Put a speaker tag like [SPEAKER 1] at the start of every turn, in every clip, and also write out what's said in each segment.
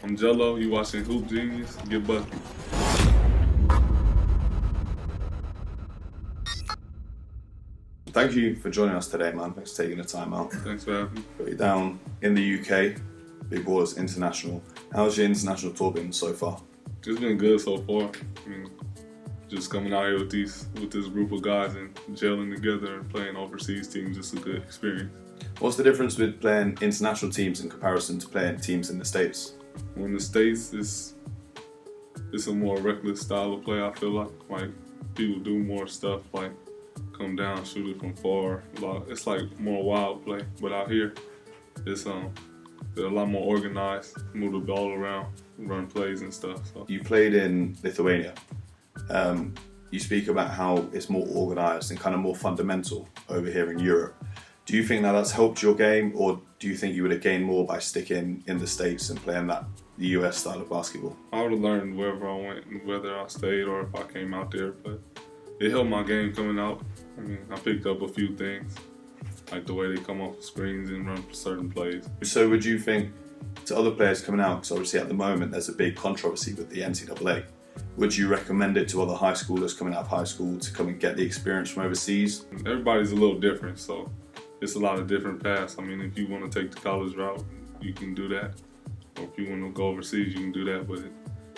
[SPEAKER 1] I'm Jello, you watching Hoop Genius, get bucket.
[SPEAKER 2] Thank you for joining us today, man. Thanks for taking the time out.
[SPEAKER 1] Thanks for having me.
[SPEAKER 2] Got you down in the UK, Big Ballers International. How's your international tour been so far?
[SPEAKER 1] It's been good so far. I mean, just coming out here with this group of guys and gelling together and playing overseas teams, just a good experience.
[SPEAKER 2] What's the difference with playing international teams in comparison to playing teams in the States?
[SPEAKER 1] Well, in the States, it's a more reckless style of play, I feel like. Like, people do more stuff, like come down, shoot it from far. It's like more wild play. But out here, they're a lot more organized, move the ball around, run plays and stuff. So.
[SPEAKER 2] You played in Lithuania. You speak about how it's more organized and kind of more fundamental over here in Europe. Do you think that that's helped your game, or do you think you would have gained more by sticking in the States and playing the US style of basketball?
[SPEAKER 1] I would have learned wherever I went, whether I stayed or if I came out there, but it helped my game coming out. I mean, I picked up a few things, like the way they come off the screens and run certain plays.
[SPEAKER 2] So would you think, to other players coming out, because obviously at the moment there's a big controversy with the NCAA, would you recommend it to other high schoolers coming out of high school to come and get the experience from overseas?
[SPEAKER 1] Everybody's a little different, so it's a lot of different paths. I mean, if you want to take the college route, you can do that. Or if you want to go overseas, you can do that. But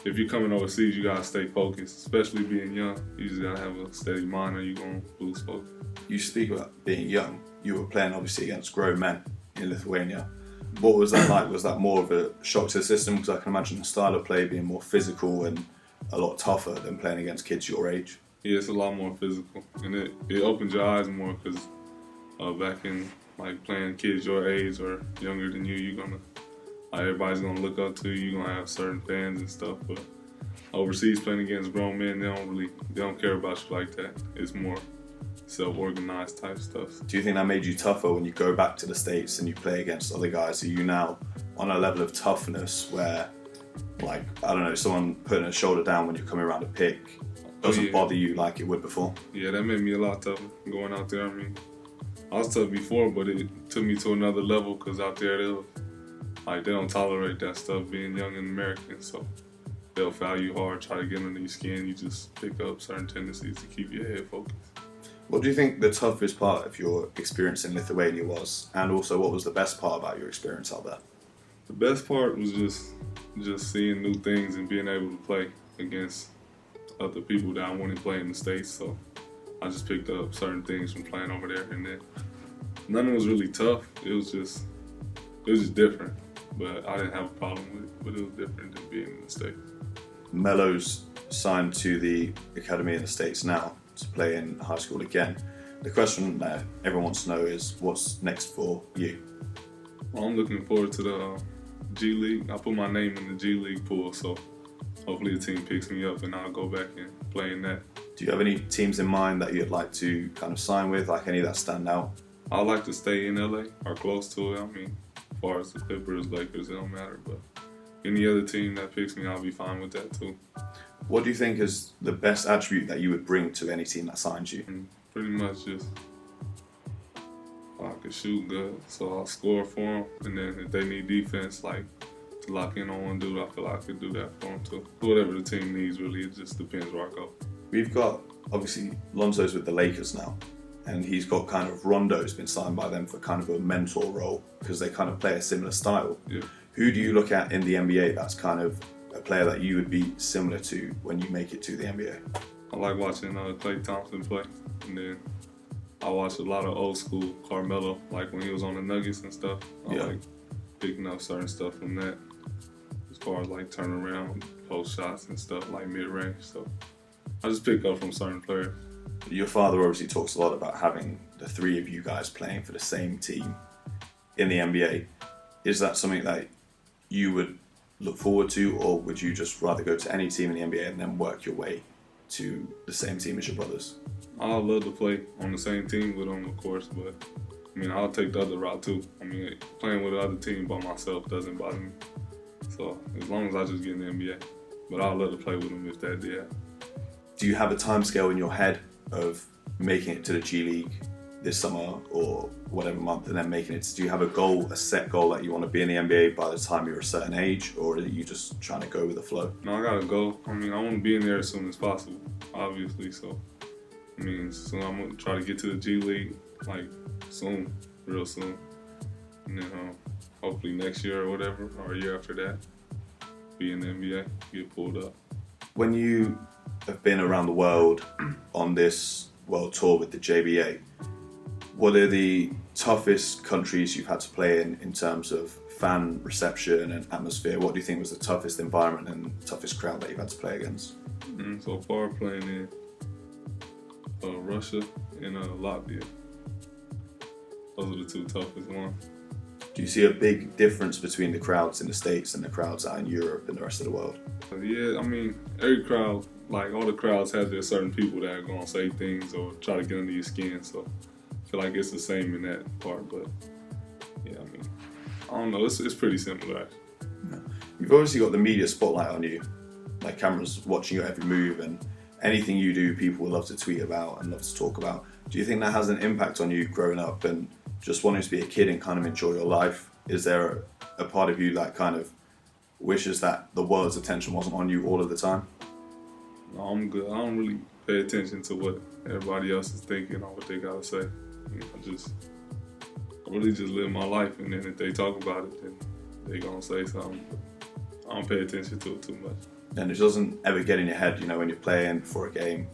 [SPEAKER 1] if you're coming overseas, you got to stay focused, especially being young. You just got to have a steady mind or you're going to lose focus.
[SPEAKER 2] You speak about being young. You were playing obviously against grown men in Lithuania. What was that like? Was that more of a shock to the system? Because I can imagine the style of play being more physical and a lot tougher than playing against kids your age.
[SPEAKER 1] Yeah, it's a lot more physical. And it opens your eyes more because back in like playing kids your age or younger than you, you're gonna everybody's gonna look up to you. You're gonna have certain fans and stuff. But overseas playing against grown men, they don't care about you like that. It's more self-organized type stuff.
[SPEAKER 2] Do you think that made you tougher when you go back to the States and you play against other guys? Are you now on a level of toughness where, like, I don't know, someone putting a shoulder down when you're coming around a pick doesn't bother you like it would before?
[SPEAKER 1] Yeah, that made me a lot tougher going out there. I mean, I was tough before, but it took me to another level because out there they don't tolerate that stuff being young and American, so they'll foul you hard, try to get under your skin. You just pick up certain tendencies to keep your head focused.
[SPEAKER 2] What do you think the toughest part of your experience in Lithuania was, and also what was the best part about your experience out there?
[SPEAKER 1] The best part was just seeing new things and being able to play against other people that I wouldn't play in the States. So I just picked up certain things from playing over there, and then nothing was really tough. It was just different, but I didn't have a problem with it. But it was different than being in the States.
[SPEAKER 2] Melo's signed to the academy in the States now to play in high school again. The question that everyone wants to know is, what's next for you?
[SPEAKER 1] Well, I'm looking forward to the G League. I put my name in the G League pool, so hopefully the team picks me up and I'll go back and play in that.
[SPEAKER 2] Do you have any teams in mind that you'd like to kind of sign with, like any that stand out?
[SPEAKER 1] I'd like to stay in LA or close to it. I mean, as far as the Clippers, Lakers, it don't matter, but any other team that picks me, I'll be fine with that too.
[SPEAKER 2] What do you think is the best attribute that you would bring to any team that signs you?
[SPEAKER 1] And pretty much just I can shoot good, so I'll score for them. And then if they need defense, like to lock in on one dude, I feel like I could do that for them too. Whatever the team needs, really, it just depends where I go.
[SPEAKER 2] We've got, obviously, Lonzo's with the Lakers now, and he's got kind of Rondo's been signed by them for kind of a mentor role because they kind of play a similar style.
[SPEAKER 1] Yeah.
[SPEAKER 2] Who do you look at in the NBA that's kind of a player that you would be similar to when you make it to the NBA?
[SPEAKER 1] I like watching Klay Thompson play, and then I watch a lot of old school Carmelo, like when he was on the Nuggets and stuff. I like picking up certain stuff from that, as far as like turnaround, post shots and stuff, like mid-range. So I just pick up from certain players.
[SPEAKER 2] Your father obviously talks a lot about having the three of you guys playing for the same team in the NBA. Is that something that you would look forward to, or would you just rather go to any team in the NBA and then work your way to the same team as your brothers?
[SPEAKER 1] I'd love to play on the same team with them, of course, but I mean, I'll take the other route too. I mean, playing with the other team by myself doesn't bother me. So as long as I just get in the NBA, but I'd love to play with them if that did happen.
[SPEAKER 2] Do you have a timescale in your head of making it to the G League this summer or whatever month and then making it? Do you have a set goal that you want to be in the NBA by the time you're a certain age, or are you just trying to go with the flow?
[SPEAKER 1] No, I gotta go. I mean, I want to be in there as soon as possible, obviously. So, I mean, so I'm gonna try to get to the G League like soon, real soon, and then hopefully next year or whatever, or a year after that, be in the NBA, get pulled up.
[SPEAKER 2] When you have been around the world on this world tour with the JBA, what are the toughest countries you've had to play in terms of fan reception and atmosphere? What do you think was the toughest environment and toughest crowd that you've had to play against?
[SPEAKER 1] So far, playing in Russia and Latvia. Those are the two toughest ones.
[SPEAKER 2] Do you see a big difference between the crowds in the States and the crowds out in Europe and the rest of the world?
[SPEAKER 1] Yeah, I mean, every crowd, like all the crowds have their certain people that are gonna say things or try to get under your skin. So I feel like it's the same in that part. But yeah, I mean, I don't know. It's pretty similar, actually.
[SPEAKER 2] Yeah. You've obviously got the media spotlight on you, like cameras watching your every move, and anything you do, people will love to tweet about and love to talk about. Do you think that has an impact on you growing up and just wanting to be a kid and kind of enjoy your life? Is there a part of you that kind of wishes that the world's attention wasn't on you all of the time?
[SPEAKER 1] No, I'm good. I don't really pay attention to what everybody else is thinking or what they gotta say. I really just live my life, and then if they talk about it, then they gonna say something. I don't pay attention to it too much.
[SPEAKER 2] And it doesn't ever get in your head, when you're playing before a game,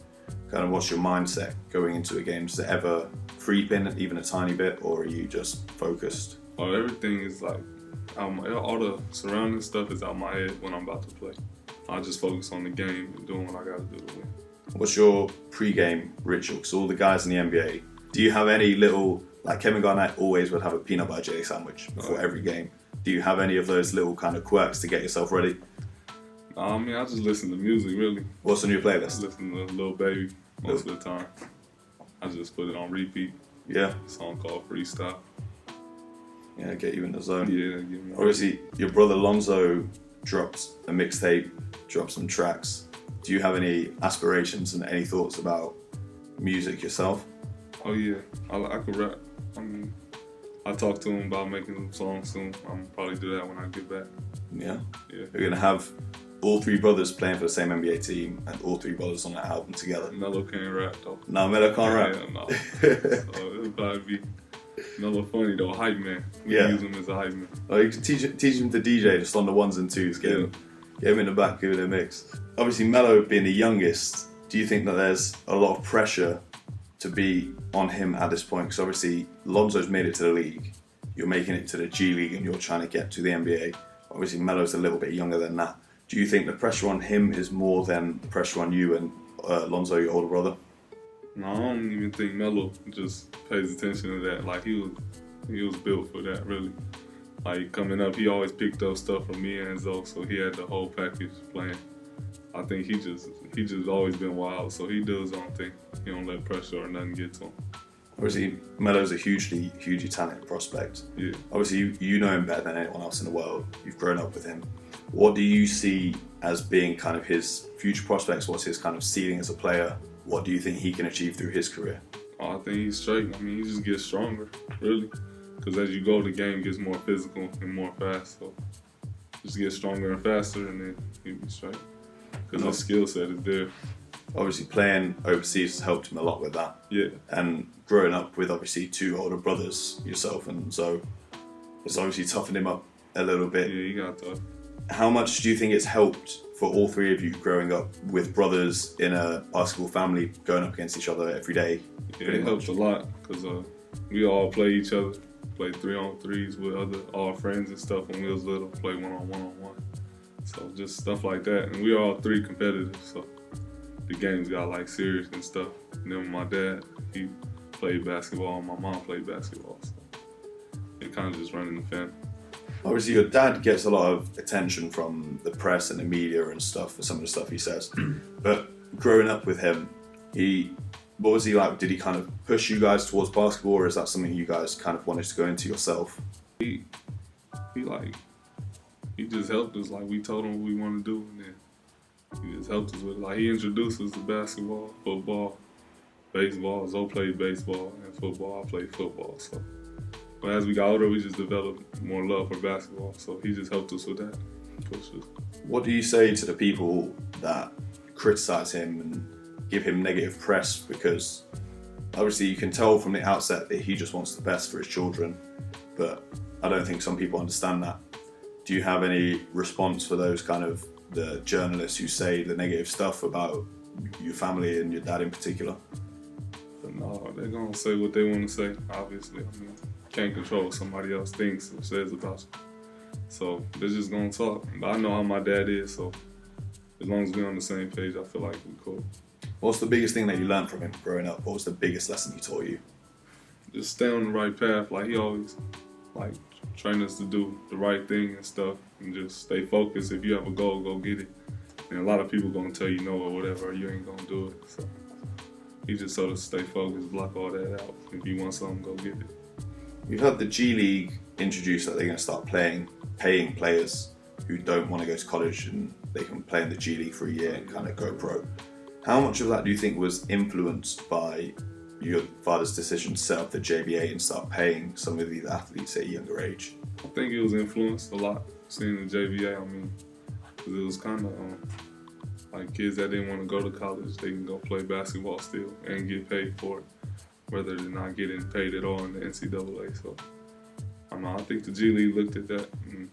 [SPEAKER 2] kind of what's your mindset going into a game? Does it ever creep in even a tiny bit, or are you just focused?
[SPEAKER 1] Oh, everything is like, all the surrounding stuff is out my head when I'm about to play. I just focus on the game and doing what I gotta do to win.
[SPEAKER 2] What's your pre-game ritual? Because all the guys in the NBA, do you have any little, like Kevin Garnett always would have a peanut butter jelly sandwich before every game. Do you have any of those little kind of quirks to get yourself ready?
[SPEAKER 1] I mean, I just listen to music, really.
[SPEAKER 2] What's on your playlist?
[SPEAKER 1] I listen to Lil Baby most of the time. I just put it on repeat.
[SPEAKER 2] Yeah.
[SPEAKER 1] A song called Freestyle.
[SPEAKER 2] Yeah, get you in the zone.
[SPEAKER 1] Yeah, give me.
[SPEAKER 2] Obviously, your brother Lonzo dropped a mixtape, dropped some tracks. Do you have any aspirations and any thoughts about music yourself?
[SPEAKER 1] Oh yeah, I could rap. I mean, I talked to him about making some songs soon. I'm probably do that when I get back.
[SPEAKER 2] Yeah.
[SPEAKER 1] Yeah.
[SPEAKER 2] We're gonna have all three brothers playing for the same NBA team and all three brothers on that album together.
[SPEAKER 1] Melo can't rap though.
[SPEAKER 2] No, Melo can't rap.
[SPEAKER 1] Yeah, no. So it'll probably be Melo funny though, hype man. We use him as a hype man.
[SPEAKER 2] Well, you can teach him to DJ just on the ones and twos. Get him in the back, give it a mix. Obviously, Melo being the youngest, do you think that there's a lot of pressure to be on him at this point? Because obviously, Lonzo's made it to the league. You're making it to the G League and you're trying to get to the NBA. Obviously, Melo's a little bit younger than that. Do you think the pressure on him is more than the pressure on you and Lonzo, your older brother?
[SPEAKER 1] No, I don't even think Melo just pays attention to that. Like he was built for that, really. Like coming up, he always picked up stuff from me and Zoe, so he had the whole package playing. I think he just always been wild, so he does his own thing. He don't let pressure or nothing get to him.
[SPEAKER 2] Obviously, Melo's a hugely talented prospect.
[SPEAKER 1] Yeah.
[SPEAKER 2] Obviously, you know him better than anyone else in the world. You've grown up with him. What do you see as being kind of his future prospects? What's his kind of ceiling as a player? What do you think he can achieve through his career?
[SPEAKER 1] Oh, I think he's straight. I mean, he just gets stronger, really. Because as you go, the game gets more physical and more fast. So just get stronger and faster, and then he'll be straight. Because his skill set is there.
[SPEAKER 2] Obviously, playing overseas has helped him a lot with that.
[SPEAKER 1] Yeah.
[SPEAKER 2] And growing up with obviously two older brothers, yourself and Zoe, it's obviously toughened him up a little bit.
[SPEAKER 1] Yeah, he got tough.
[SPEAKER 2] How much do you think it's helped for all three of you growing up with brothers in a basketball family, going up against each other every day?
[SPEAKER 1] Yeah, it helps a lot because we all play each other, play 3-on-3s with all our friends and stuff when we was little, play one-on-one. So just stuff like that. And we are all three competitive, so the games got like serious and stuff. And then my dad, he played basketball, and my mom played basketball. So it kind of just running the family.
[SPEAKER 2] Obviously, your dad gets a lot of attention from the press and the media and stuff for some of the stuff he says. But growing up with him, what was he like? Did he kind of push you guys towards basketball, or is that something you guys kind of wanted to go into yourself?
[SPEAKER 1] He just helped us. Like we told him what we wanted to do, and then he just helped us with it. Like he introduced us to basketball, football, baseball. Zoe played baseball and football. I played football. So, but as we got older, we just developed more love for basketball. So he just helped us with that.
[SPEAKER 2] What do you say to the people that criticize him and give him negative press? Because obviously you can tell from the outset that he just wants the best for his children, but I don't think some people understand that. Do you have any response for those kind of the journalists who say the negative stuff about your family and your dad in particular?
[SPEAKER 1] But no, they're gonna say what they want to say. Obviously, I mean, can't control what somebody else thinks or says about you. So they're just gonna talk. But I know how my dad is, so as long as we're on the same page, I feel like we're cool.
[SPEAKER 2] What's the biggest thing that you learned from him growing up? What was the biggest lesson he taught you?
[SPEAKER 1] Just stay on the right path. Like he always, like train us to do the right thing and stuff, and just stay focused. If you have a goal, go get it. And a lot of people gonna tell you no or whatever, or you ain't gonna do it. So he just told us to stay focused, block all that out. If you want something, go get it.
[SPEAKER 2] We've had the G League introduce that they're going to start paying players who don't want to go to college, and they can play in the G League for a year and kind of go pro. How much of that do you think was influenced by your father's decision to set up the JBA and start paying some of these athletes at a younger age?
[SPEAKER 1] I think it was influenced a lot seeing the JBA. I mean, because it was kind of like kids that didn't want to go to college, they can go play basketball still and get paid for it, whether they're not getting paid at all in the NCAA. So I don't know, I think the G League looked at that and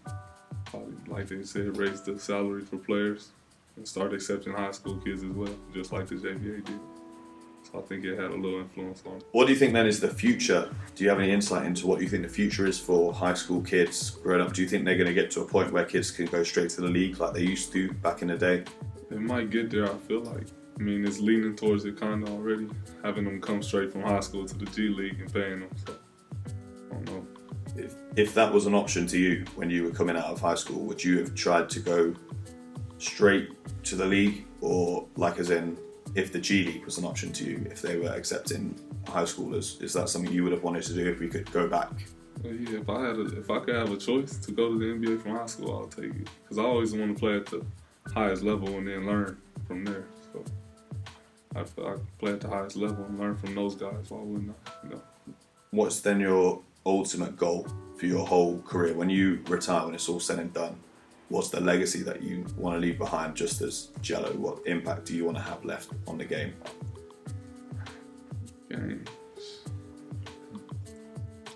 [SPEAKER 1] probably, like they said, raised the salary for players and started accepting high school kids as well, just like the JBA did. So I think it had a little influence on it.
[SPEAKER 2] What do you think then is the future? Do you have any insight into what you think the future is for high school kids growing up? Do you think they're going to get to a point where kids can go straight to the league like they used to back in the day?
[SPEAKER 1] It might get there, I feel like. I mean, it's leaning towards it kind of already, having them come straight from high school to the G League and paying them. So I don't know.
[SPEAKER 2] If that was an option to you when you were coming out of high school, would you have tried to go straight to the league, or like as in if the G League was an option to you, if they were accepting high schoolers, is that something you would have wanted to do if we could go back?
[SPEAKER 1] Well, yeah, if I could have a choice to go to the NBA from high school, I'll take it, because I always want to play at the highest level and then learn from there. So I play at the highest level and learn from those guys. Why wouldn't I? You know.
[SPEAKER 2] What's then your ultimate goal for your whole career? When you retire, when it's all said and done, what's the legacy that you want to leave behind just as Jello? What impact do you want to have left on the game?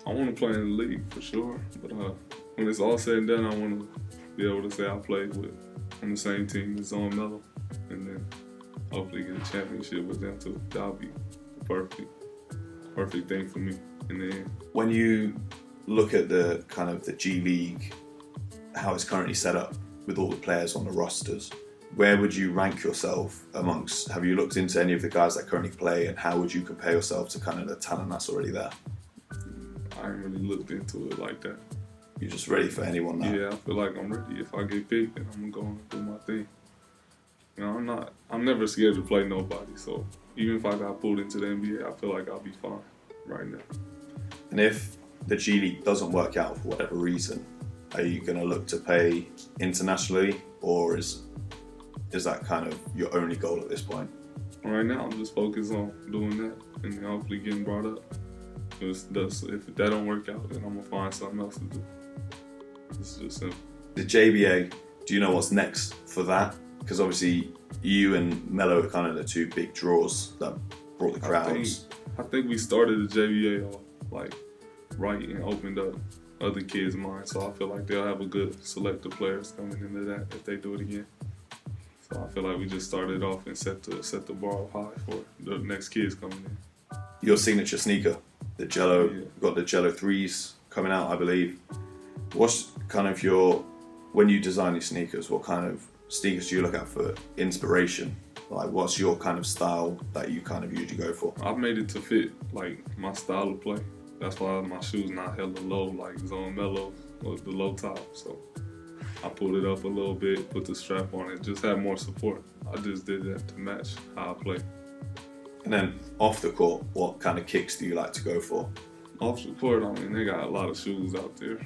[SPEAKER 1] I want to play in the league for sure, but when it's all said and done, I want to be able to say I played on the same team as LaMelo, and then hopefully get a championship with them too. That'll be the perfect thing for me in the end.
[SPEAKER 2] When you look at the kind of the G League, how it's currently set up with all the players on the rosters, where would you rank yourself amongst? Have you looked into any of the guys that currently play, and how would you compare yourself to kind of the talent that's already there?
[SPEAKER 1] I ain't really looked into it like that.
[SPEAKER 2] You're just ready for anyone now?
[SPEAKER 1] Yeah, I feel like I'm ready. If I get picked, then I'm gonna go and do my thing. You know, I'm never scared to play nobody. So even if I got pulled into the NBA, I feel like I'll be fine right now.
[SPEAKER 2] And if the G League doesn't work out for whatever reason, are you going to look to play internationally, or is that kind of your only goal at this point?
[SPEAKER 1] Right now, I'm just focused on doing that and then hopefully getting brought up. If that don't work out, then I'm gonna find something else to do. It's just simple.
[SPEAKER 2] The JBA, do you know what's next for that? Because obviously you and Melo are kind of the two big draws that brought the crowds.
[SPEAKER 1] I think we started the JBA off like right and opened up other kids' minds. So I feel like they'll have a good select of players coming into that if they do it again. So I feel like we just started off and set the bar high for the next kids coming in.
[SPEAKER 2] Your signature sneaker, the Jello, got the Jello 3s coming out, I believe. What's kind of when you design these sneakers, what kind of sneakers do you look at for inspiration? Like, what's your kind of style that you kind of usually go for?
[SPEAKER 1] I've made it to fit like my style of play. That's why my shoes not hella low like LaMelo or the low top. So I pulled it up a little bit, put the strap on it, just have more support. I just did that to match how I play.
[SPEAKER 2] And then off the court, what kind of kicks do you like to go for?
[SPEAKER 1] Off the court, I mean, they got a lot of shoes out there.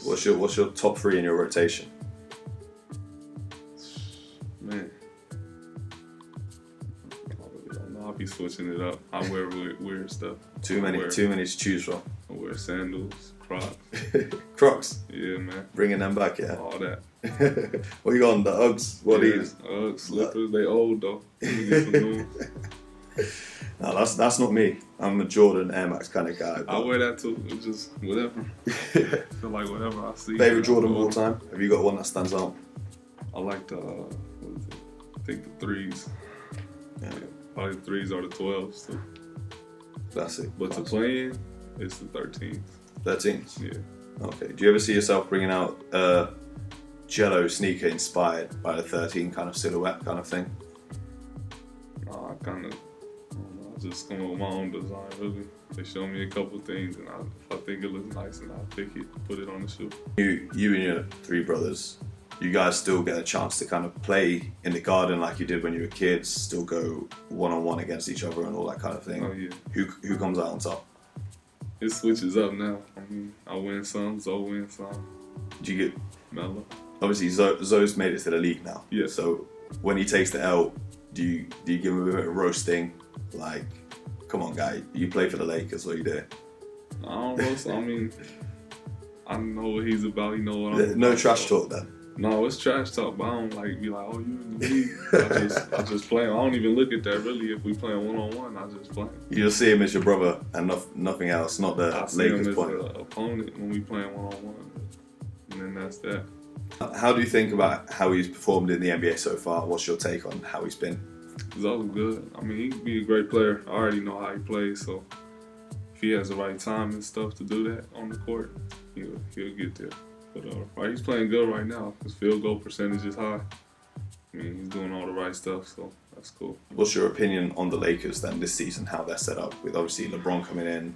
[SPEAKER 2] What's your top 3 in your rotation?
[SPEAKER 1] Man, I I'll be switching it up. I wear weird stuff.
[SPEAKER 2] Too many to choose from.
[SPEAKER 1] I wear sandals, Crocs.
[SPEAKER 2] Crocs?
[SPEAKER 1] Yeah, man.
[SPEAKER 2] Bringing them back, yeah?
[SPEAKER 1] All that.
[SPEAKER 2] What you got on, the Uggs? What are these?
[SPEAKER 1] Uggs, slippers. They old, though. Let me get some new ones.
[SPEAKER 2] No, that's not me. I'm a Jordan Air Max kind of guy.
[SPEAKER 1] I wear that too. It's just whatever. I feel like whatever I see.
[SPEAKER 2] Favorite Jordan of all time? Have you got one that stands out?
[SPEAKER 1] I like the, what is it? I think the 3s.
[SPEAKER 2] Yeah.
[SPEAKER 1] Probably the 3s or the 12s. So.
[SPEAKER 2] That's it.
[SPEAKER 1] But to play in, it's the 13s.
[SPEAKER 2] 13s?
[SPEAKER 1] Yeah.
[SPEAKER 2] Okay. Do you ever see yourself bringing out a Jello sneaker inspired by the 13 kind of silhouette kind of thing?
[SPEAKER 1] No, I kind of, I just come up with my own design, really. They show me a couple things, and if I think it looks nice, and I'll pick it, put it on the shoe.
[SPEAKER 2] You and your 3 brothers, you guys still get a chance to kind of play in the garden like you did when you were kids, still go one-on-one against each other and all that kind of thing.
[SPEAKER 1] Oh, yeah.
[SPEAKER 2] Who comes out on top?
[SPEAKER 1] It switches up now. I mean, I win some, Zoe wins some.
[SPEAKER 2] Do you get...
[SPEAKER 1] Melo.
[SPEAKER 2] Obviously, Zoe's made it to the league now.
[SPEAKER 1] Yeah.
[SPEAKER 2] So when he takes the L, do you give him a bit of roasting? Like, come on, guy, you play for the Lakers, what you do?
[SPEAKER 1] I don't roast. I mean, I know what he's about. He know what I'm about.
[SPEAKER 2] No trash talk then?
[SPEAKER 1] No, it's trash talk, but I don't like be like, oh, you in the league. I just play. I don't even look at that really. If we playing one-on-one, I just play.
[SPEAKER 2] You just see him as your brother and nothing else, not the
[SPEAKER 1] I see
[SPEAKER 2] Lakers
[SPEAKER 1] him as
[SPEAKER 2] point.
[SPEAKER 1] an opponent when we playing one-on-one, and then that's that.
[SPEAKER 2] How do you think about how he's performed in the NBA so far? What's your take on how he's been?
[SPEAKER 1] He's always good. I mean, he can be a great player. I already know how he plays, so if he has the right time and stuff to do that on the court, he'll get there. But he's playing good right now. His field goal percentage is high. I mean, he's doing all the right stuff, so that's cool.
[SPEAKER 2] What's your opinion on the Lakers then this season, how they're set up with obviously LeBron coming in,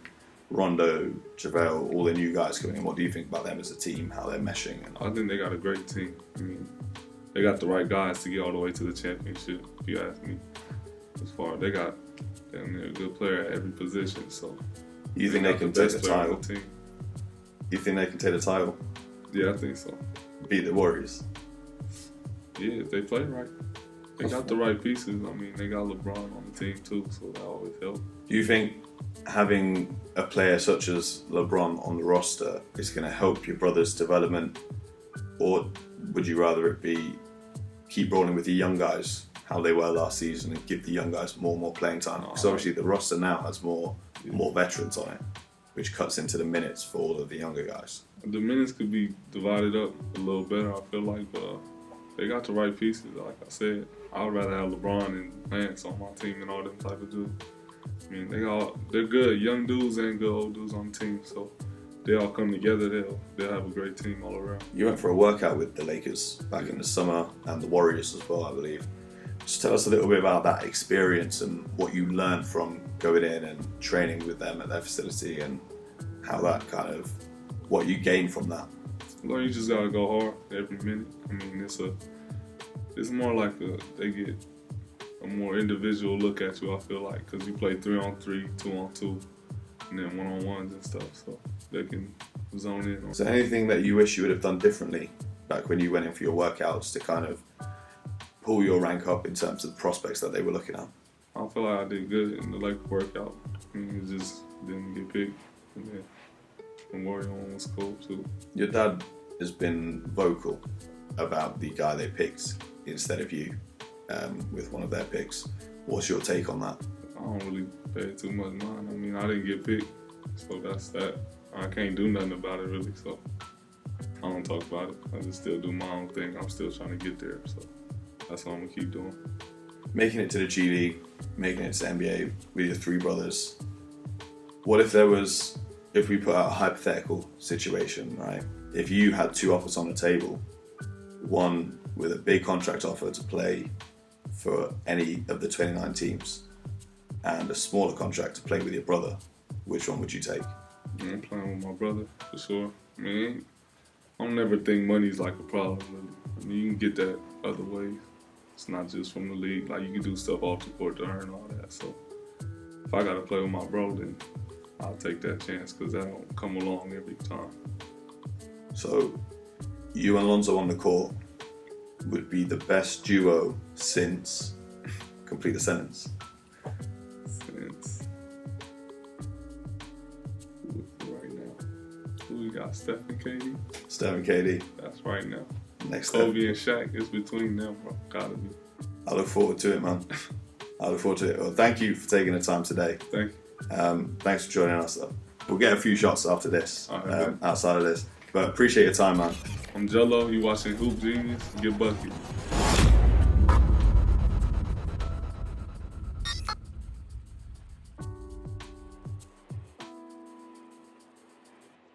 [SPEAKER 2] Rondo, JaVale, all the new guys coming in? What do you think about them as a team, how they're meshing?
[SPEAKER 1] I think they got a great team. I mean, they got the right guys to get all the way to the championship, if you ask me. As far as they're a good player at every position, so.
[SPEAKER 2] You think they can take the title?
[SPEAKER 1] Team.
[SPEAKER 2] You think they can take the title?
[SPEAKER 1] Yeah, I think so.
[SPEAKER 2] Beat the Warriors?
[SPEAKER 1] Yeah, if they play right. They got the right pieces. I mean, they got LeBron on the team too, so that always helps.
[SPEAKER 2] Do you think having a player such as LeBron on the roster is going to help your brother's development, or would you rather it be keep rolling with the young guys, how they were last season, and give the young guys more and more playing time? Because obviously the roster now has more veterans on it, which cuts into the minutes for all of the younger guys.
[SPEAKER 1] The minutes could be divided up a little better, I feel like, but they got the right pieces. Like I said, I would rather have LeBron and Lance on my team than all them type of dudes. I mean, they're good young dudes and good old dudes on the team, so they all come together, they'll have a great team all around.
[SPEAKER 2] You went for a workout with the Lakers back in the summer and the Warriors as well, I believe. Just tell us a little bit about that experience and what you learned from going in and training with them at their facility, and how that kind of, what you gained from that.
[SPEAKER 1] Well, you just gotta go hard every minute. I mean, it's more like they get a more individual look at you, I feel like, because you play 3-on-3, 2-on-2, and then 1-on-1s and stuff, so they can zone in.
[SPEAKER 2] Is there anything that you wish you would have done differently back when you went in for your workouts to kind of pull your rank up in terms of the prospects that they were looking at?
[SPEAKER 1] I feel like I did good in the Lake workout. I mean, it just didn't get picked. And then the Warrior one was cool too. Your
[SPEAKER 2] dad has been vocal about the guy they picked instead of you with one of their picks. What's your take on that?
[SPEAKER 1] I don't really pay too much mind. I mean, I didn't get picked, so that's that. I can't do nothing about it really, so I don't talk about it. I just still do my own thing. I'm still trying to get there, so that's what I'm gonna keep doing.
[SPEAKER 2] Making it to the G League, making it to the NBA with your 3 brothers. What if we put out a hypothetical situation, right? If you had 2 offers on the table, one with a big contract offer to play for any of the 29 teams, and a smaller contract to play with your brother, which one would you take?
[SPEAKER 1] Yeah, I'm playing with my brother, for sure. I mean, I don't never think money's like a problem, really. I mean, you can get that other ways. It's not just from the league. Like, you can do stuff off the court to earn all that. So, if I gotta play with my bro, then I'll take that chance, because that don't come along every time.
[SPEAKER 2] So, you and Lonzo on the court would be the best duo since, complete the sentence.
[SPEAKER 1] got Steph and KD.
[SPEAKER 2] Steph and KD.
[SPEAKER 1] That's right now.
[SPEAKER 2] Next step.
[SPEAKER 1] Kobe and Shaq, it's between them, bro. Gotta be.
[SPEAKER 2] I look forward to it, man. I look forward to it. Well, thank you for taking the time today.
[SPEAKER 1] Thank you.
[SPEAKER 2] Thanks for joining us. We'll get a few shots after this,
[SPEAKER 1] Right,
[SPEAKER 2] outside of this. But appreciate your time, man.
[SPEAKER 1] I'm Jello. You watching Hoop Genius? Get bucket.